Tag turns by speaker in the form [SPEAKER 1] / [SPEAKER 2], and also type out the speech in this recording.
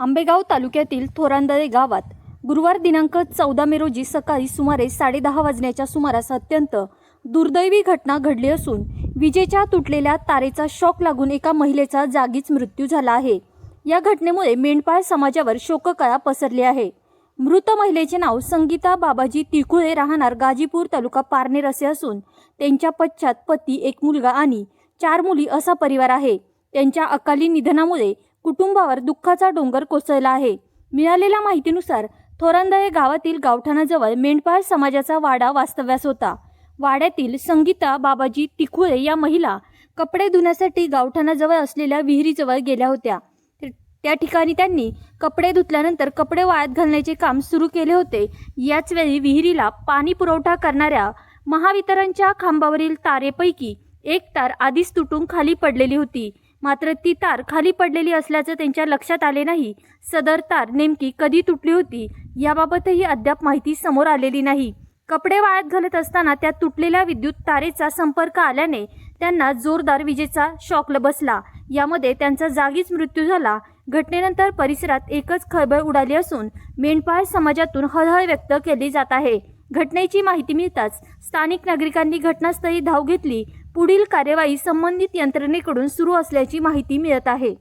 [SPEAKER 1] आंबेगाव तालुक्यातील थोरांदळे गावात गुरुवार दिनांक 14 मे रोजी सकाळी सुमारे 10:30 वाजण्याच्या सुमारास अत्यंत दुर्दैवी घटना घडली असून विजेच्या तुटलेल्या तारेचा शॉक लागून एका महिलेचा जागीच मृत्यू झाला आहे। या घटनेमुळे मेंढपाळ समाजावर शोककळा पसरली आहे। मृत महिलेचे नाव संगीता बाबाजी तिकुळे, राहणार गाजीपूर, तालुका पारनेर असे असून त्यांच्या पश्चात पती, एक मुलगा आणि 4 मुली असा परिवार आहे। त्यांच्या अकाली निधनामुळे कुटुंबावर दुःखाचा डोंगर कोसळला आहे। मिळालेल्या माहितीनुसार थोरांदळे गावातील गावठाणाजवळ मेंढपाळ समाजाचा वाडा वास्तव्यास होता। वाड्यातील संगीता बाबाजी तिकुळे या महिला कपडे धुण्यासाठी गावठाणाजवळ असलेल्या विहिरीजवळ गेल्या होत्या। त्या ठिकाणी त्यांनी कपडे धुतल्यानंतर कपडे वाळत घालण्याचे काम सुरू केले होते। याच वेळी विहिरीला पाणी पुरवठा करणाऱ्या महावितरणच्या खांबावरील तारेपैकी एक तार आधीच तुटून खाली पडलेली होती। मात्र ती तार खाली पडलेली असल्याचं त्यांच्या लक्षात आले नाही। सदर तार नेमकी कधी तुटली होती याबाबतही अद्याप माहिती समोर आलेली नाही। कपडे वाळत घालत असताना त्या तुटलेल्या विद्युत तारेचा संपर्क आल्याने त्यांना जोरदार विजेचा शॉक बसला। यामध्ये त्यांचा जागीच मृत्यू झाला। घटनेनंतर परिसरात एकच खळबळ उडाली असून मेंढपाळ समाजातून हळहळ व्यक्त केली जात आहे। घटनेची माहिती मिळताच स्थानिक नागरिकांनी घटनास्थळी धाव घेतली। पुढील कार्यवाही संबंधित यंत्रणेकडून सुरू असल्याची माहिती मिळत आहे।